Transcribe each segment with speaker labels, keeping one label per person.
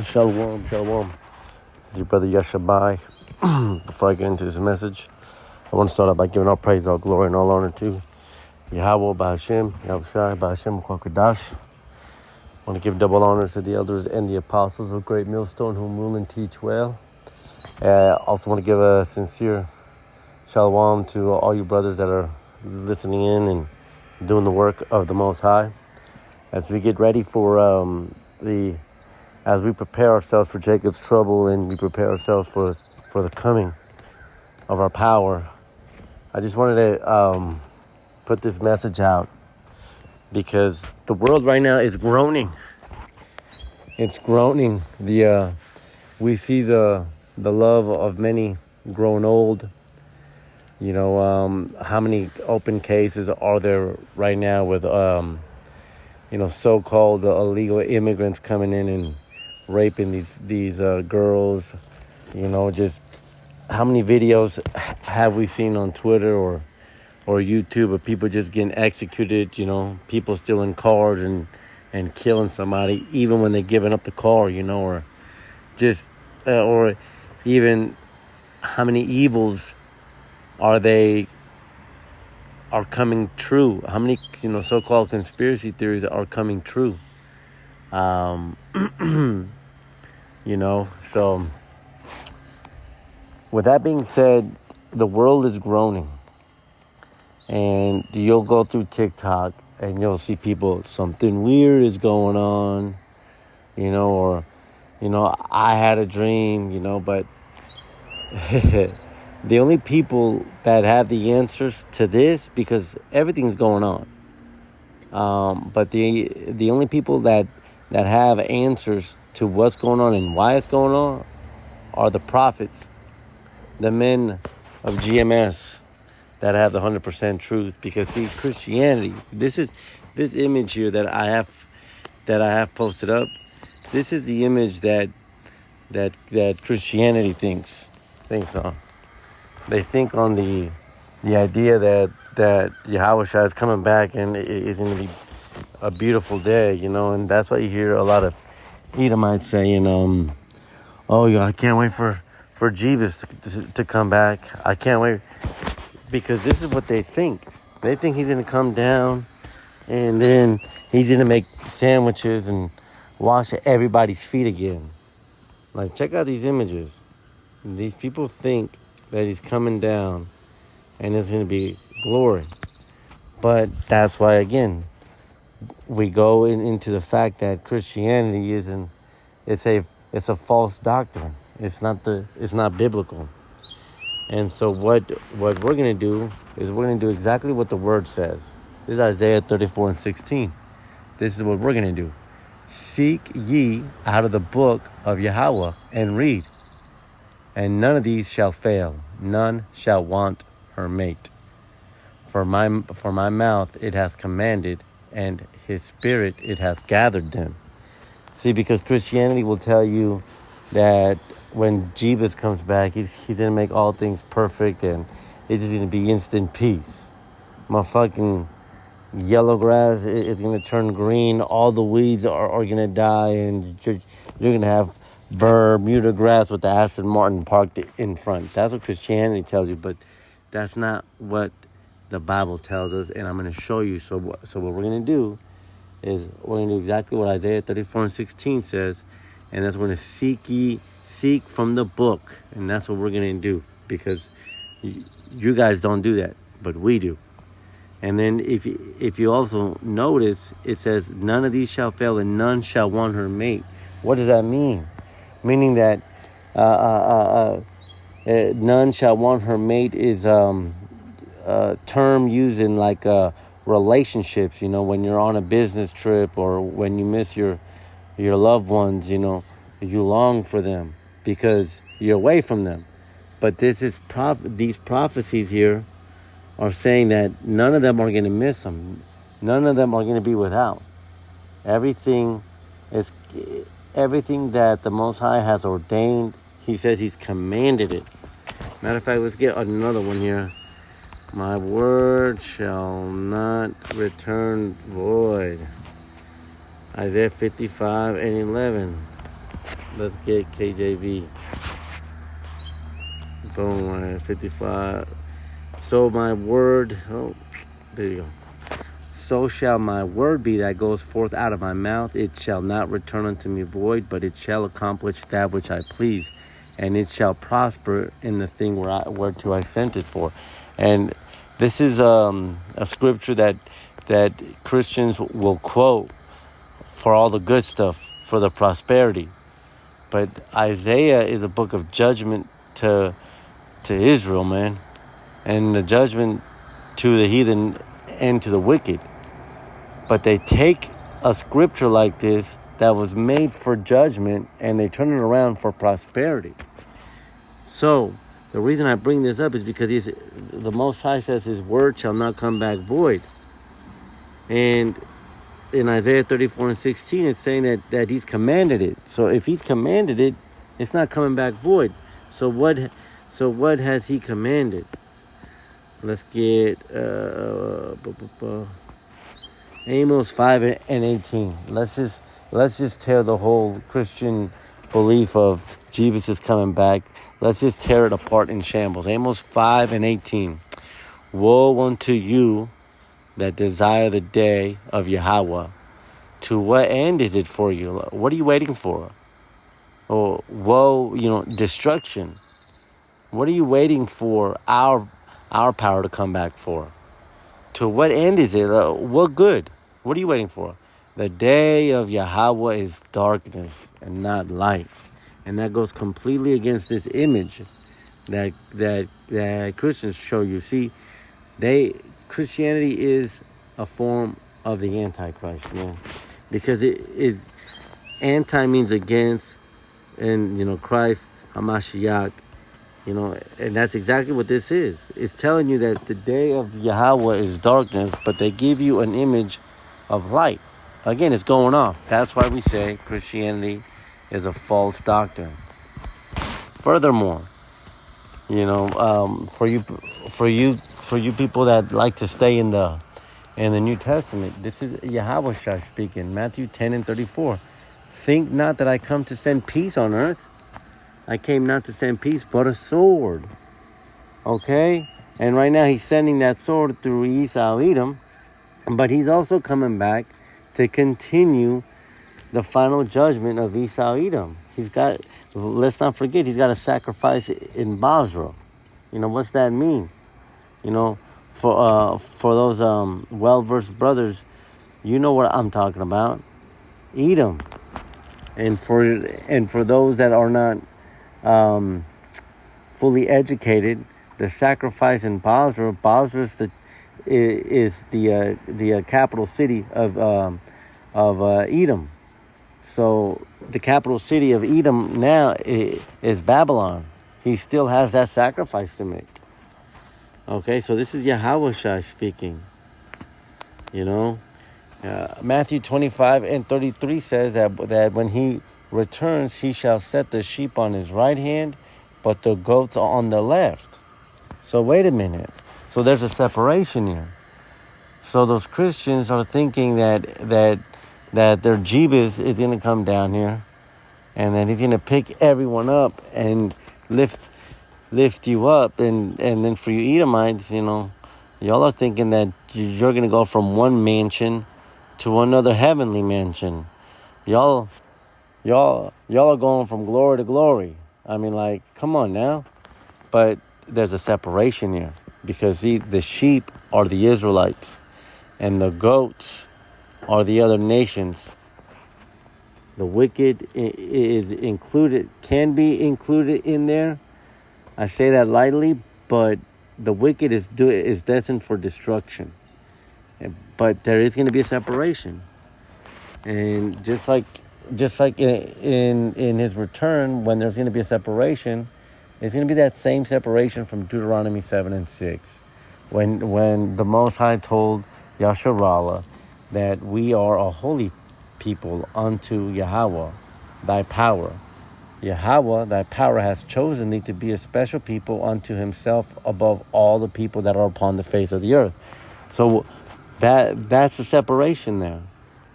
Speaker 1: Shalom, shalom. This is your brother Yeshabai. Before I get into this message, I want to start out by giving all praise, all glory, and all honor to Yahweh, Ba'Hashem, Yahushai, Ba'Hashem, Kwakadash. I want to give double honors to the elders and the apostles of Great Millstone who rule and teach well. Also want to give a sincere shalom to all you brothers that are listening in and doing the work of the Most High. As we get ready for as we prepare ourselves for Jacob's trouble and we prepare ourselves for the coming of our power, I just wanted to put this message out because the world right now is groaning. It's groaning. We see the love of many grown old. You know, how many open cases are there right now with so-called illegal immigrants coming in and raping these girls? You know, just how many videos have we seen on Twitter or YouTube of people just getting executed? You know, people stealing cars and killing somebody even when they're giving up the car. You know, or just or even how many evils are coming true? How many so-called conspiracy theories are coming true? So with that being said, the world is groaning. And you'll go through TikTok and you'll see people, something weird is going on, or, I had a dream, but the only people that have the answers to this, because everything's going on, but the only people that have answers to what's going on and why it's going on are the prophets, the men of GMS that have the 100% truth. Because see, Christianity, this image here that I have posted up. This is the image that Christianity thinks on. They think on the idea that Yahushua is coming back and it's going to be a beautiful day, and that's why you hear a lot of Edomites saying, I can't wait for Jesus to come back. I can't wait. Because this is what they think. They think he's going to come down and then he's going to make sandwiches and wash everybody's feet again. Like, check out these images. These people think that he's coming down and it's going to be glory. But that's why, again, we go into the fact that Christianity it's a false doctrine. It's not biblical. And so what we're going to do is we're going to do exactly what the word says. This is Isaiah 34:16. This is what we're going to do. Seek ye out of the book of Yahweh and read. And none of these shall fail. None shall want her mate. For my mouth it has commanded, and his spirit it has gathered them. See, because Christianity will tell you that when Jesus comes back, he's going to make all things perfect and it's just going to be instant peace. My fucking yellow grass is going to turn green. All the weeds are going to die, and you're going to have Bermuda grass with the Aston Martin parked in front. That's what Christianity tells you, but that's not what the Bible tells us, and I'm going to show you. So what we're going to do is we're going to do exactly what Isaiah 34:16 says, and that's we're going to seek from the book, and that's what we're going to do, because you guys don't do that, but we do. And then if you also notice, it says none of these shall fail and none shall want her mate. What does that mean? Meaning that none shall want her mate is a term used in like relationships, when you're on a business trip or when you miss your loved ones, you long for them because you're away from them. But these prophecies here are saying that none of them are going to miss them. None of them are going to be without. Everything that the Most High has ordained, he says he's commanded it. Matter of fact, let's get another one here. My word shall not return void. Isaiah 55:11. Let's get KJV. Boom, 55. So my word, there you go. So shall my word be that goes forth out of my mouth. It shall not return unto me void, but it shall accomplish that which I please. And it shall prosper in the thing whereto I sent it for. And this is a scripture that Christians will quote for all the good stuff, for the prosperity. But Isaiah is a book of judgment to Israel, man. And the judgment to the heathen and to the wicked. But they take a scripture like this that was made for judgment and they turn it around for prosperity. So the reason I bring this up is because the Most High says his word shall not come back void. And in Isaiah 34:16, it's saying that he's commanded it. So if he's commanded it, it's not coming back void. So what has he commanded? Let's get Amos 5:18. Let's just tear the whole Christian belief of Jesus is coming back. Let's just tear it apart in shambles. Amos 5:18. Woe unto you that desire the day of Yahweh. To what end is it for you? What are you waiting for? Oh, woe, destruction. What are you waiting for our power to come back for? To what end is it? What good? What are you waiting for? The day of Yahweh is darkness and not light. And that goes completely against this image that Christians show you. See, Christianity is a form of the Antichrist, man. Because it is, anti means against, and Christ, Hamashiach, and that's exactly what this is. It's telling you that the day of Yahweh is darkness, but they give you an image of light. Again, it's going off. That's why we say Christianity is a false doctrine. Furthermore, for you people that like to stay in the New Testament, this is Yahweh speaking. Matthew 10:34. Think not that I come to send peace on earth. I came not to send peace, but a sword. Okay? And right now he's sending that sword through Esau, Edom. But he's also coming back to continue the final judgment of Esau, Edom. Let's not forget, he's got a sacrifice in Basra. What's that mean? For those well-versed brothers, you know what I'm talking about. Edom. And for those that are not fully educated, the sacrifice in Basra is the capital city of Edom. So the capital city of Edom now is Babylon. He still has that sacrifice to make. Okay, so this is Yahweh speaking. Matthew 25:33 says that when he returns, he shall set the sheep on his right hand, but the goats are on the left. So wait a minute. So there's a separation here. So those Christians are thinking that their Jeebus is going to come down here, and that he's going to pick everyone up and lift you up, and then for you Edomites, y'all are thinking that you're going to go from one mansion to another heavenly mansion. Y'all are going from glory to glory. I mean, come on now. But there's a separation here, because the sheep are the Israelites and the goats are the other nations. The wicked is included, can be included in there. I say that lightly, but the wicked is destined for destruction. But there is going to be a separation. And just like in his return, when there's going to be a separation, it's going to be that same separation from Deuteronomy 7:6. When the Most High told Yasharallah that we are a holy people unto Yahweh, thy power. Yahweh, thy power, has chosen thee to be a special people unto himself above all the people that are upon the face of the earth. So that's the separation there.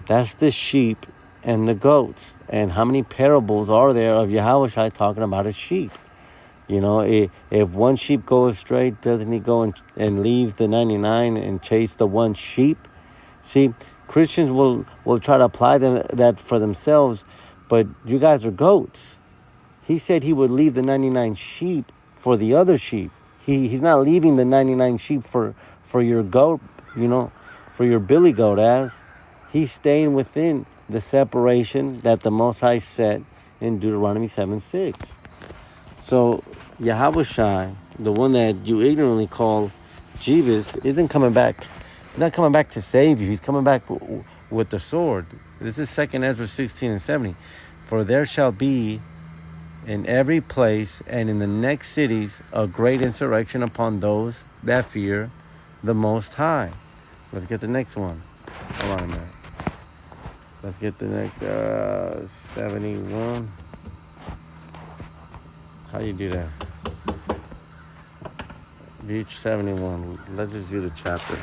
Speaker 1: That's the sheep and the goats. And how many parables are there of Yahushua talking about his sheep? You know, if one sheep goes astray, doesn't he go and leave the 99 and chase the one sheep? See, Christians will try to apply that for themselves, but you guys are goats. He said he would leave the 99 sheep for the other sheep. He's not leaving the 99 sheep for your goat, you know, for your billy goat ass. He's staying within the separation that the Most High set in Deuteronomy 7:6. So Yahushua, the one that you ignorantly call Jeebus, isn't coming back. He's not coming back to save you. He's coming back with the sword. This is 2 Ezra 16 and 70. For there shall be in every place and in the next cities a great insurrection upon those that fear the Most High. Let's get the next one. Hold on a minute. Let's get the next 71. How you do that? Reach 71. Let's just do the chapter.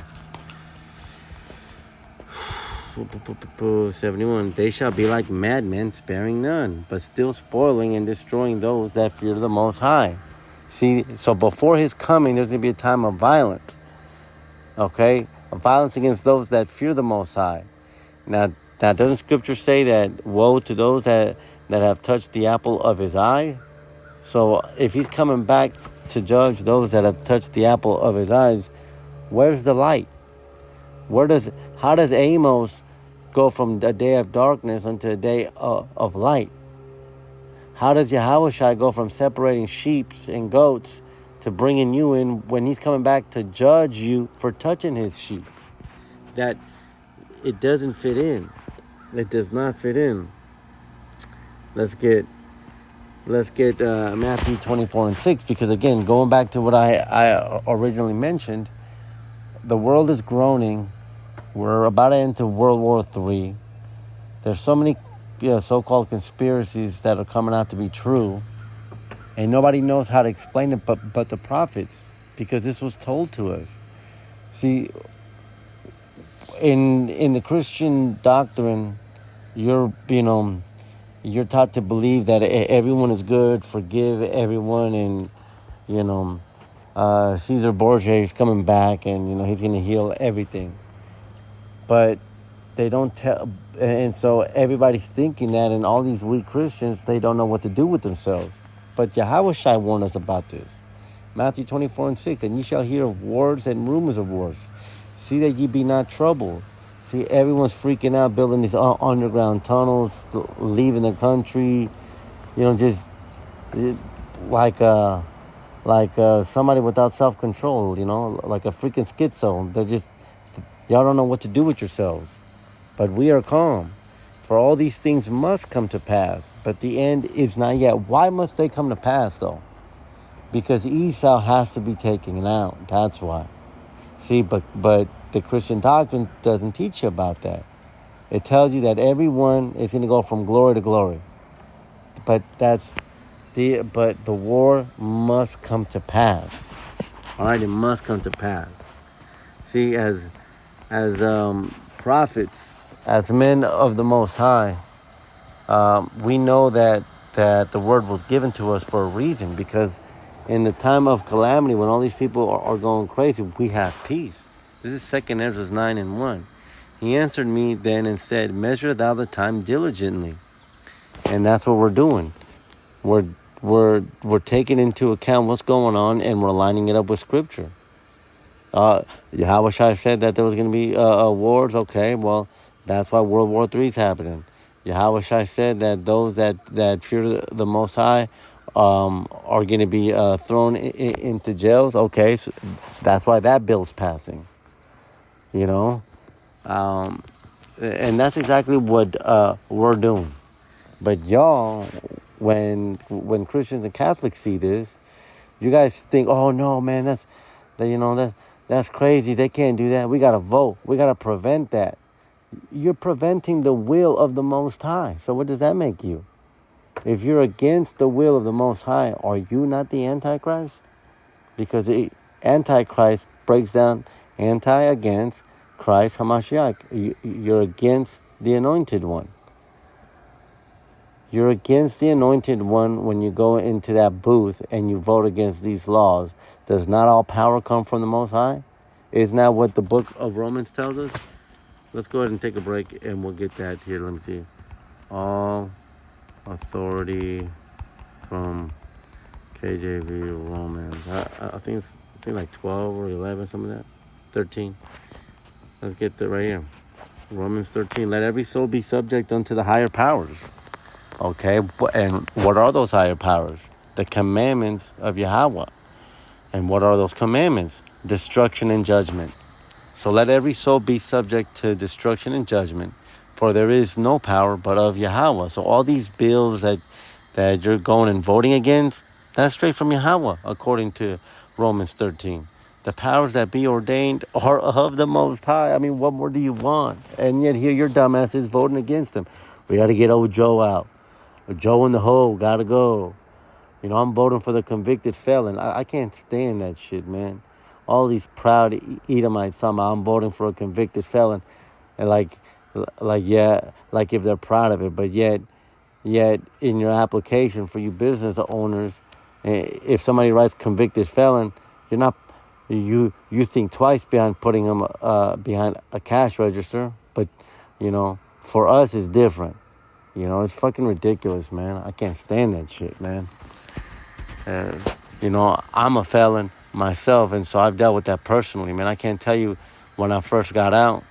Speaker 1: 71. They shall be like madmen, sparing none, but still spoiling and destroying those that fear the Most High. See, so before his coming, there's going to be a time of violence. Okay? A violence against those that fear the Most High. Now doesn't Scripture say that woe to those that have touched the apple of his eye? So if he's coming back to judge those that have touched the apple of his eyes, where's the light? How does Amos go from a day of darkness unto a day of light? How does Yahushua go from separating sheep and goats to bringing you in when he's coming back to judge you for touching his sheep? That it doesn't fit in. It does not fit in. Let's get Matthew 24 and 6, because again, going back to what I originally mentioned, the world is groaning. We're about to enter World War III. There's so many so-called conspiracies that are coming out to be true, and nobody knows how to explain it but the prophets, because this was told to us. See, in the Christian doctrine, you're taught to believe that everyone is good, forgive everyone, and Caesar Borgia is coming back, and he's going to heal everything. But they don't tell, and so everybody's thinking that, and all these weak Christians, they don't know what to do with themselves. But Yahushua warned us about this. Matthew 24 and 6, and ye shall hear of wars and rumors of wars. See that ye be not troubled. See, everyone's freaking out, building these underground tunnels, leaving the country, just like somebody without self-control, like a freaking schizo. Y'all don't know what to do with yourselves. But we are calm. For all these things must come to pass, but the end is not yet. Why must they come to pass, though? Because Esau has to be taken out. That's why. See, but the Christian doctrine doesn't teach you about that. It tells you that everyone is going to go from glory to glory. But the war must come to pass. All right, it must come to pass. See, as prophets, as men of the Most High, we know that the word was given to us for a reason, because in the time of calamity, when all these people are going crazy, we have peace. This is 2 Ezra 9 and 1. He answered me then and said, measure thou the time diligently. And that's what we're doing. We're taking into account what's going on, and we're lining it up with Scripture. Yahushua said that there was going to be wars. Okay, well, that's why World War III is happening. Yahushua said that those that fear the Most High are going to be thrown into jails. Okay, so that's why that bill's passing. And that's exactly what we're doing. But y'all, when Christians and Catholics see this, you guys think, oh no, man, that's crazy. They can't do that. We gotta vote. We gotta prevent that. You're preventing the will of the Most High. So what does that make you? If you're against the will of the Most High, are you not the Antichrist? Because the Antichrist breaks down against Christ Hamashiach. You're against the Anointed One. You're against the anointed one when you go into that booth and you vote against these laws. Does not all power come from the Most High? Isn't that what the book of Romans tells us? Let's go ahead and take a break and we'll get that here. Let me see. All authority from KJV Romans. I think like 12 or 11, something like that. 13. Let's get that right here. Romans 13. Let every soul be subject unto the higher powers. Okay, and what are those higher powers? The commandments of Yahweh. And what are those commandments? Destruction and judgment. So let every soul be subject to destruction and judgment, for there is no power but of Yahweh. So all these bills that you're going and voting against, that's straight from Yahweh, according to Romans 13. The powers that be ordained are of the Most High. I mean, what more do you want? And yet here your dumbass is voting against them. We got to get old Joe out. Joe in the hole, got to go. You know, I'm voting for the convicted felon. I can't stand that shit, man. All these proud Edomites somehow I'm voting for a convicted felon. And like if they're proud of it. But yet in your application for you business owners, if somebody writes convicted felon, you're not, you think twice behind putting them behind a cash register. But, you know, for us it's different. You know, it's fucking ridiculous, man. I can't stand that shit, man. You know, I'm a felon myself, and so I've dealt with that personally, man. I can't tell you when I first got out.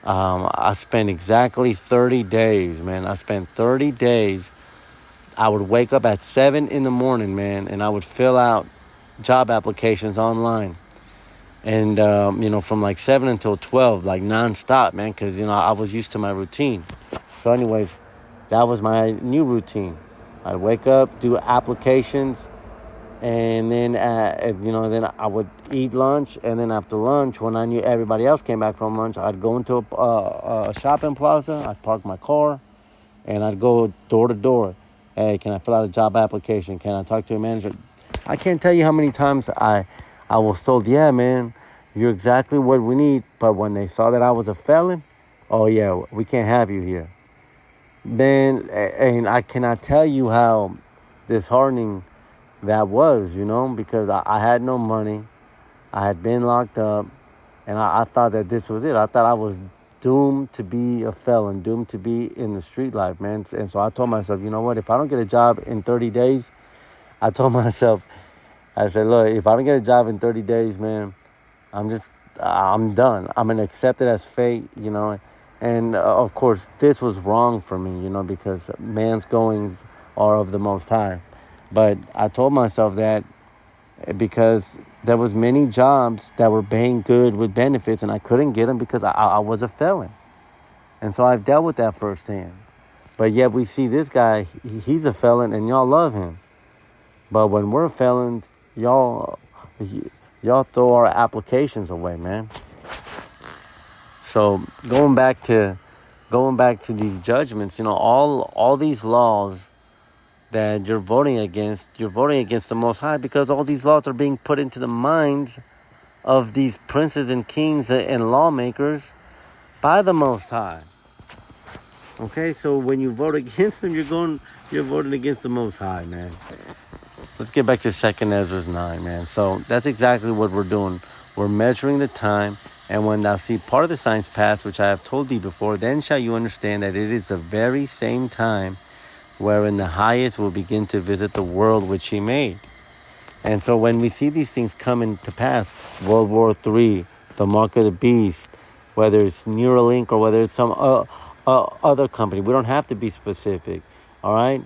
Speaker 1: I spent exactly 30 days, man. I spent 30 days. I would wake up at 7 in the morning, man, and I would fill out job applications online. And, you know, from like 7 until 12, like nonstop, man, because, you know, I was used to my routine. So anyways, that was my new routine. I'd wake up, do applications, and then, you know, then I would eat lunch. And then after lunch, when I knew everybody else came back from lunch, I'd go into a shopping plaza. I'd park my car, and I'd go door to door. Hey, can I fill out a job application? Can I talk to a manager? I can't tell you how many times I was told, yeah, man, you're exactly what we need. But when they saw that I was a felon, oh, yeah, we can't have you here. Man, and I cannot tell you how disheartening that was, you know, because I had no money. I had been locked up, and I thought that this was it. I thought I was doomed to be a felon, doomed to be in the street life, man. And so I told myself, you know what, if I don't get a job in 30 days, I told myself, I said, look, if I don't get a job in 30 days, man, I'm done. I'm going to accept it as fate, you know. And, of course, this was wrong for me, you know, because man's goings are of the Most High. But I told myself that because there was many jobs that were paying good with benefits, and I couldn't get them because I was a felon. And so I've dealt with that firsthand. But yet we see this guy, he's a felon, and y'all love him. But when we're felons, y'all throw our applications away, man. So going back to these judgments, you know, all these laws that you're voting against the Most High, because all these laws are being put into the minds of these princes and kings and lawmakers by the Most High. Okay, so when you vote against them, you're voting against the Most High, man. Let's get back to 2 Ezra 9, man. So that's exactly what we're doing. We're measuring the time. And when thou see part of the signs pass, which I have told thee before, then shall you understand that it is the very same time wherein the highest will begin to visit the world which he made. And so when we see these things coming to pass, World War III, the mark of the beast, whether it's Neuralink or whether it's some other company, we don't have to be specific, all right?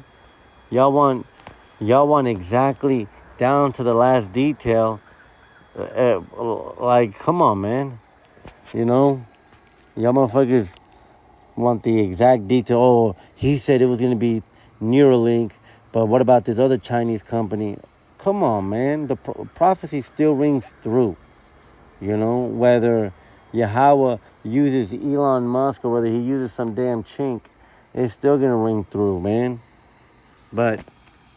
Speaker 1: Y'all want exactly down to the last detail. Like, come on, man. You know, y'all motherfuckers want the exact detail. Oh, he said it was going to be Neuralink, but what about this other Chinese company? Come on, man. The prophecy still rings through. You know, whether Yahweh uses Elon Musk or whether he uses some damn chink, it's still going to ring through, man. But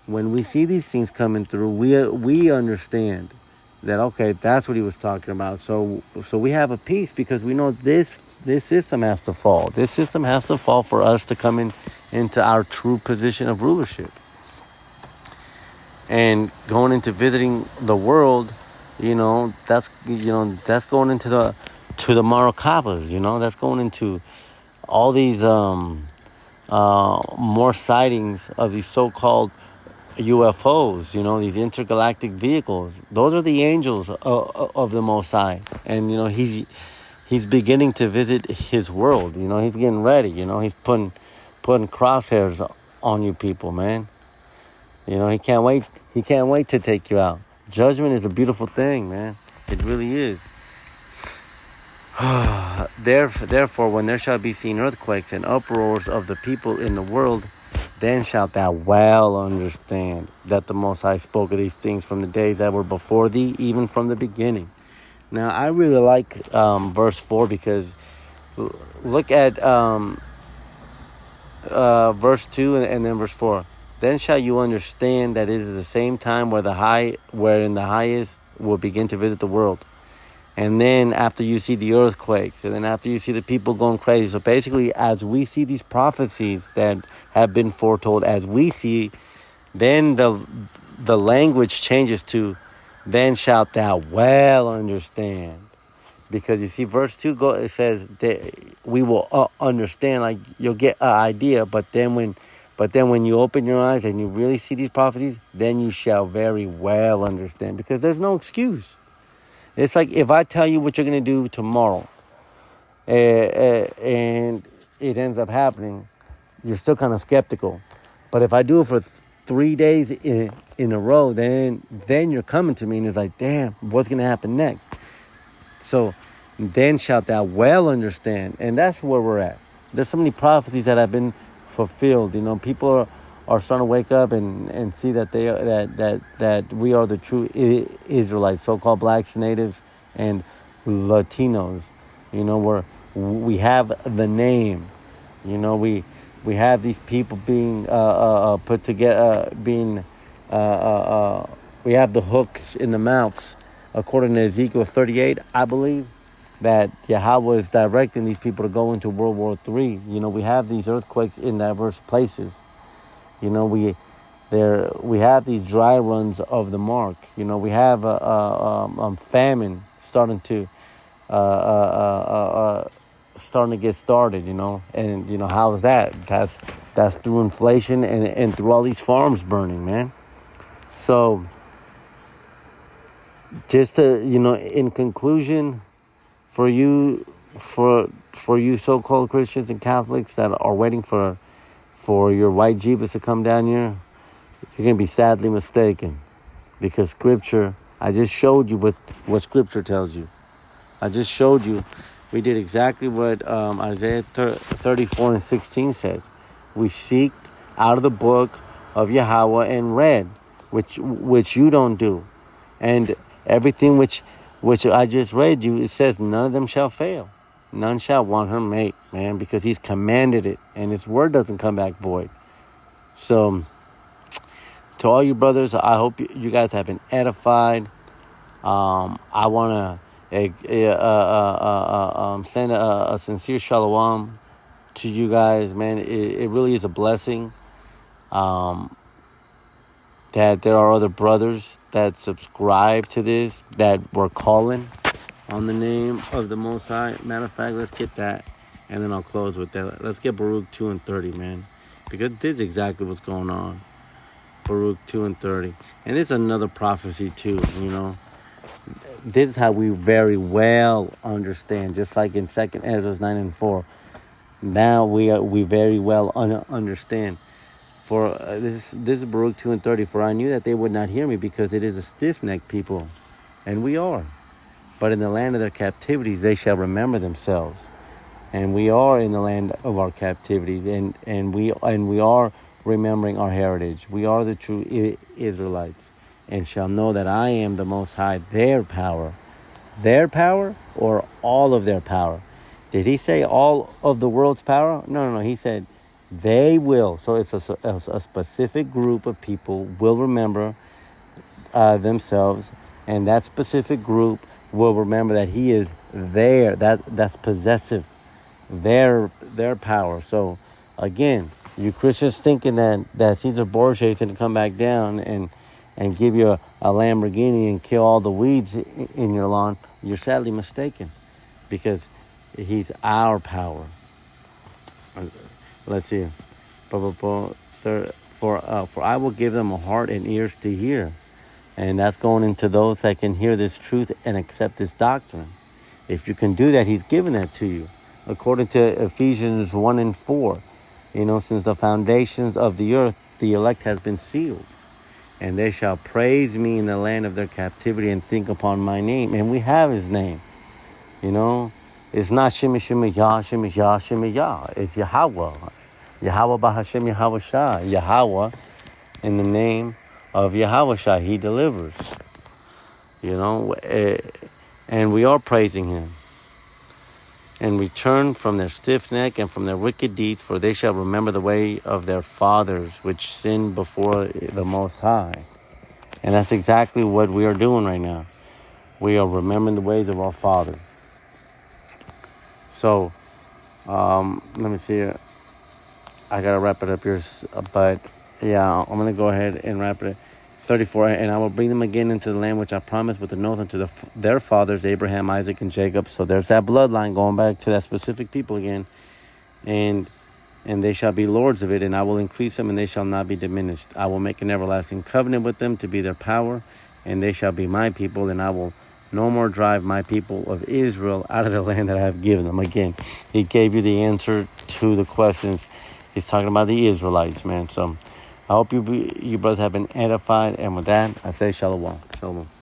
Speaker 1: when we see these things coming through, we understand that, okay, that's what he was talking about. So we have a peace because we know this system has to fall. This system has to fall for us to come in into our true position of rulership. And going into visiting the world, that's going into the Maracabas, that's going into all these more sightings of these so-called UFOs, these intergalactic vehicles. Those are the angels of the Most High, and he's beginning to visit his world. He's getting ready. He's putting crosshairs on you people, man. He can't wait. He can't wait to take you out. Judgment is a beautiful thing, man. It really is. Therefore, when there shall be seen earthquakes and uproars of the people in the world, then shalt thou well understand that the Most High spoke of these things from the days that were before thee, even from the beginning. Now, I really like verse 4, because look at verse 2 and then verse 4. Then shall you understand that it is the same time wherein the highest will begin to visit the world. And then after you see the earthquakes, and then after you see the people going crazy. So basically, as we see these prophecies that have been foretold, as we see, then the language changes to, then shalt thou well understand. Because you see, verse 2 it says that we will understand, like you'll get an idea, but then when you open your eyes and you really see these prophecies, then you shall very well understand, because there's no excuse. It's like if I tell you what you're going to do tomorrow, and it ends up happening, you're still kind of skeptical. But if I do it for 3 days in a row, then you're coming to me and it's like, damn, what's going to happen next? So then shalt thou well understand. And that's where we're at. There's so many prophecies that have been fulfilled. People are starting to wake up and see that that we are the true Israelites, so-called blacks, natives, and Latinos. We have the name. We have these people being put together, we have the hooks in the mouths. According to Ezekiel 38, I believe that Yahweh is directing these people to go into World War III. We have these earthquakes in diverse places. We have these dry runs of the mark. We have famine starting to get started. And how is that? That's through inflation and through all these farms burning, man. So, just to in conclusion, for you so-called Christians and Catholics that are waiting for your white Jeebus to come down here, you're going to be sadly mistaken. Because Scripture, I just showed you what Scripture tells you. I just showed you. We did exactly what Isaiah 34 and 16 says. We seeked out of the book of Yahweh and read, which you don't do. And everything which I just read you, it says none of them shall fail. None shall want her mate, man, because he's commanded it, and his word doesn't come back void. So, to all you brothers, I hope you guys have been edified. I want to send a sincere shalom to you guys, man. It really is a blessing that there are other brothers that subscribe to this, that we're calling on the name of the Most High. Matter of fact, let's get that, and then I'll close with that. Let's get Baruch 2 and 30, man, because this is exactly what's going on. Baruch 2 and 30. And this is another prophecy too, This is how we very well understand, just like in 2nd Ezra 9 and 4. Now we very well understand. For this is Baruch 2 and 30. For I knew that they would not hear me, because it is a stiff-necked people, and we are. But in the land of their captivities they shall remember themselves. And we are in the land of our captivities, and we are remembering our heritage. We are the true Israelites, and shall know that I am the Most High, their power. Their power, or all of their power? Did he say all of the world's power? No. He said they will. So it's a specific group of people will remember themselves, and that specific group will remember that he is there. That's possessive. Their power. So again, You Christians thinking that Caesar Borgia is going to come back down and give you a Lamborghini and kill all the weeds in your lawn, you're sadly mistaken, because he's our power. Let's see. For I will give them a heart and ears to hear. And that's going into those that can hear this truth and accept this doctrine. If you can do that, he's given that to you. According to Ephesians 1 and 4, since the foundations of the earth, the elect has been sealed. And they shall praise me in the land of their captivity and think upon my name. And we have his name. It's not Shimmy Shimmy Yah, Shimmy Yah, Shimmy Yah. It's Yahweh. Yahweh Bahashem Yahweh Shah. Yahweh, in the name of Yahweh Shah, he delivers. And we are praising him. And return from their stiff neck and from their wicked deeds, for they shall remember the way of their fathers, which sinned before the Most High. And that's exactly what we are doing right now. We are remembering the ways of our fathers. So, let me see here. I got to wrap it up here. But, yeah, I'm going to go ahead and wrap it up. 34, and I will bring them again into the land which I promised with an oath unto their fathers, Abraham, Isaac, and Jacob. So there's that bloodline going back to that specific people again. And they shall be lords of it, and I will increase them, and they shall not be diminished. I will make an everlasting covenant with them to be their power, and they shall be my people, and I will no more drive my people of Israel out of the land that I have given them. Again, he gave you the answer to the questions. He's talking about the Israelites, man. So I hope you brothers have been edified. And with that, I say shalom. Shalom.